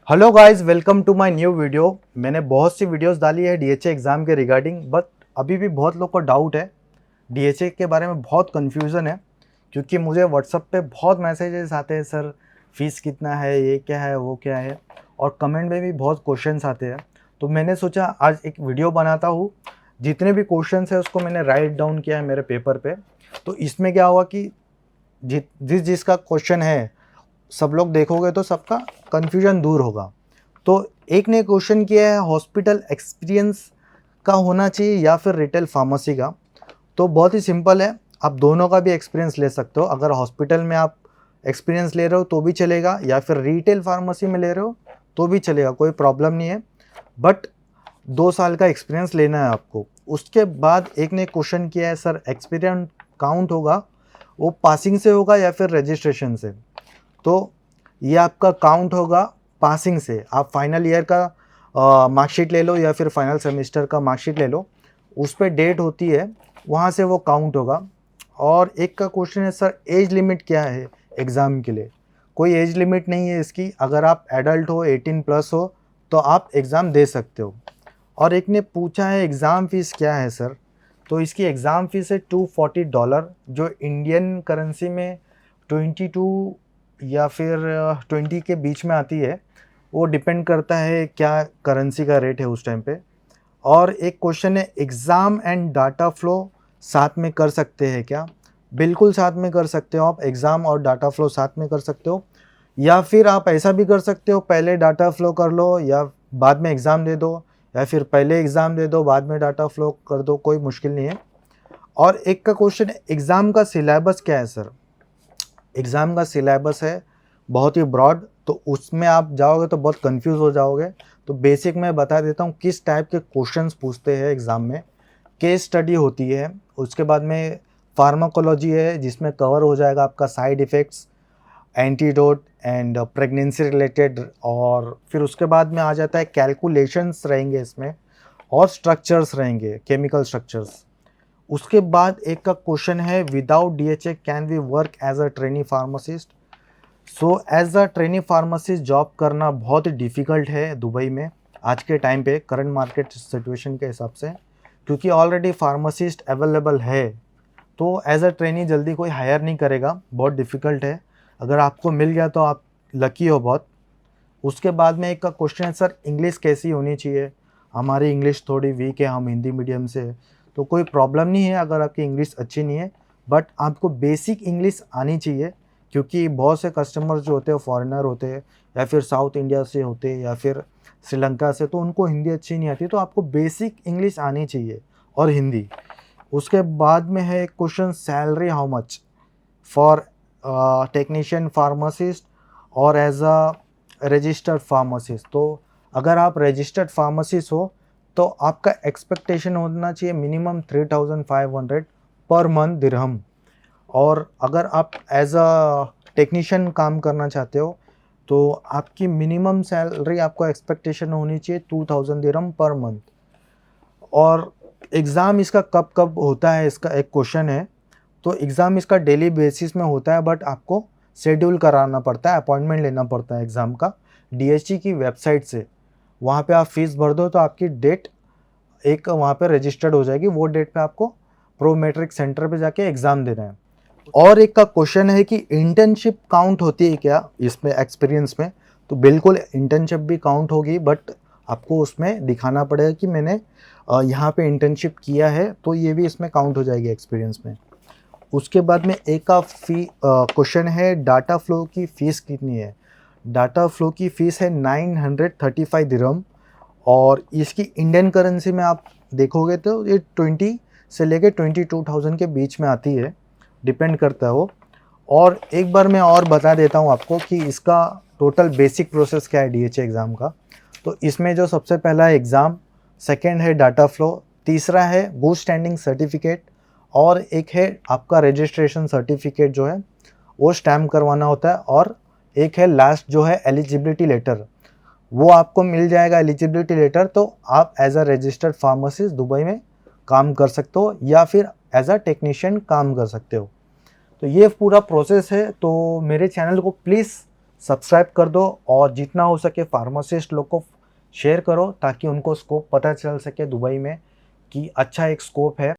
Hello guys, welcome to my new video. मैंने बहुत सी वीडियोस डाली है डीएचए एग्ज़ाम के रिगार्डिंग, बट अभी भी बहुत लोग को डाउट है। डीएचए के बारे में बहुत कन्फ्यूज़न है, क्योंकि मुझे व्हाट्सएप पे बहुत मैसेजेस आते हैं, सर फीस कितना है, ये क्या है, वो क्या है, और कमेंट में भी बहुत क्वेश्चंस आते हैं। तो मैंने सोचा आज एक वीडियो बनाता हूँ। जितने भी क्वेश्चंस है उसको मैंने राइट डाउन किया है मेरे पेपर पे। तो इसमें क्या हुआ कि जिसका क्वेश्चन है सब लोग देखोगे तो सबका कन्फ्यूजन दूर होगा। तो एक ने क्वेश्चन किया है, हॉस्पिटल एक्सपीरियंस का होना चाहिए या फिर रिटेल फार्मेसी का। तो बहुत ही सिंपल है, आप दोनों का भी एक्सपीरियंस ले सकते हो। अगर हॉस्पिटल में आप एक्सपीरियंस ले रहे हो तो भी चलेगा, या फिर रिटेल फार्मेसी में ले रहे हो तो भी चलेगा, कोई प्रॉब्लम नहीं है। बट 2 साल का एक्सपीरियंस लेना है आपको। उसके बाद एक ने क्वेश्चन किया है, सर एक्सपीरियंस काउंट होगा, वो पासिंग से होगा या फिर रजिस्ट्रेशन से। तो ये आपका काउंट होगा पासिंग से। आप फाइनल ईयर का मार्कशीट ले लो या फिर फाइनल सेमेस्टर का मार्कशीट ले लो, उस पर डेट होती है, वहाँ से वो काउंट होगा। और एक का क्वेश्चन है, सर एज लिमिट क्या है एग्ज़ाम के लिए। कोई एज लिमिट नहीं है इसकी। अगर आप एडल्ट हो, 18+ हो, तो आप एग्ज़ाम दे सकते हो। और एक ने पूछा है एग्ज़ाम फ़ीस क्या है सर। तो इसकी एग्ज़ाम फ़ीस है $240, जो इंडियन करेंसी में 22 या फिर 20 के बीच में आती है। वो डिपेंड करता है क्या करेंसी का रेट है उस टाइम पे। और एक क्वेश्चन है, एग्ज़ाम एंड डाटा फ्लो साथ में कर सकते हैं क्या। बिल्कुल साथ में कर सकते हो आप, एग्ज़ाम और डाटा फ्लो साथ में कर सकते हो। या फिर आप ऐसा भी कर सकते हो, पहले डाटा फ्लो कर लो या बाद में एग्ज़ाम दे दो, या फिर पहले एग्ज़ाम दे दो बाद में डाटा फ्लो कर दो, कोई मुश्किल नहीं है। और एक का क्वेश्चन है, एग्ज़ाम का सिलेबस क्या है सर। एग्ज़ाम का सिलेबस है बहुत ही ब्रॉड, तो उसमें आप जाओगे तो बहुत कंफ्यूज हो जाओगे। तो बेसिक मैं बता देता हूँ किस टाइप के क्वेश्चंस पूछते हैं एग्ज़ाम में। केस स्टडी होती है, उसके बाद में फार्माकोलॉजी है जिसमें कवर हो जाएगा आपका side effects, antidote and pregnancy related. और फिर उसके बाद में आ जाता है कैलकुलेशंस रहेंगे इसमें, और स्ट्रक्चर्स रहेंगे, केमिकल स्ट्रक्चर्स। उसके बाद एक का क्वेश्चन है, without DHA can we work as a trainee pharmacist. So as a trainee pharmacist job करना बहुत ही डिफ़िकल्ट है दुबई में आज के टाइम पे, करंट मार्केट सिचुएशन के हिसाब से, क्योंकि ऑलरेडी फार्मासिस्ट अवेलेबल है। तो एज अ ट्रेनी जल्दी कोई हायर नहीं करेगा, बहुत डिफ़िकल्ट है। अगर आपको मिल गया तो आप लकी हो बहुत। उसके बाद में एक का क्वेश्चन है, सर इंग्लिश कैसी होनी चाहिए। हमारी इंग्लिश थोड़ी वीक है, हम हिंदी मीडियम से है। तो कोई प्रॉब्लम नहीं है अगर आपकी इंग्लिश अच्छी नहीं है, बट आपको बेसिक इंग्लिश आनी चाहिए। क्योंकि बहुत से कस्टमर्स जो होते हैं फॉरेनर होते हैं, या फिर साउथ इंडिया से होते हैं, या फिर श्रीलंका से, तो उनको हिंदी अच्छी नहीं आती। तो आपको बेसिक इंग्लिश आनी चाहिए, और हिंदी। उसके बाद में है एक question, salary how much for technician pharmacist और एज अ रजिस्टर्ड फार्मासिस्ट। तो अगर आप रजिस्टर्ड फार्मासिस्ट हो तो आपका एक्सपेक्टेशन होना चाहिए मिनिमम 3500 पर मंथ दिरहम। और अगर आप एज अ टेक्नीशियन काम करना चाहते हो तो आपकी मिनिमम सैलरी आपको एक्सपेक्टेशन होनी चाहिए 2000 दिरहम पर मंथ। और एग्ज़ाम इसका कब कब होता है, इसका एक क्वेश्चन है। तो एग्ज़ाम इसका डेली बेसिस में होता है, बट आपको शेड्यूल कराना पड़ता है, अपॉइंटमेंट लेना पड़ता है एग्ज़ाम का डीएचई की वेबसाइट से। वहाँ पे आप फीस भर दो तो आपकी डेट एक वहाँ पे रजिस्टर्ड हो जाएगी। वो डेट पे आपको प्रोमेट्रिक सेंटर पे जाके एग्ज़ाम देना है। और एक का क्वेश्चन है कि इंटर्नशिप काउंट होती है क्या इसमें एक्सपीरियंस में। तो बिल्कुल इंटर्नशिप भी काउंट होगी, बट आपको उसमें दिखाना पड़ेगा कि मैंने यहाँ पे इंटर्नशिप किया है, तो ये भी इसमें काउंट हो जाएगी एक्सपीरियंस में। उसके बाद में एक का क्वेश्चन है, डाटा फ्लो की फ़ीस कितनी है। डाटा फ्लो की फ़ीस है 935 दिरहम, और इसकी इंडियन करेंसी में आप देखोगे तो ये 20 से लेके 22,000 के बीच में आती है, डिपेंड करता है वो। और एक बार मैं और बता देता हूँ आपको कि इसका टोटल बेसिक प्रोसेस क्या है डीएचए एग्ज़ाम का। तो इसमें जो सबसे पहला है एग्ज़ाम, सेकेंड है डाटा फ्लो, तीसरा है गुड स्टैंडिंग सर्टिफिकेट, और एक है आपका रजिस्ट्रेशन सर्टिफिकेट जो है वो स्टैम्प करवाना होता है, और एक है लास्ट जो है एलिजिबिलिटी लेटर, वो आपको मिल जाएगा एलिजिबिलिटी लेटर। तो आप as a registered pharmacist Dubai में काम कर सकते हो, या फिर एज अ टेक्नीशियन काम कर सकते हो। तो ये पूरा प्रोसेस है। तो मेरे चैनल को प्लीज़ सब्सक्राइब कर दो और जितना हो सके फार्मासिस्ट लोग को शेयर करो ताकि उनको स्कोप पता चल सके दुबई में कि अच्छा एक स्कोप है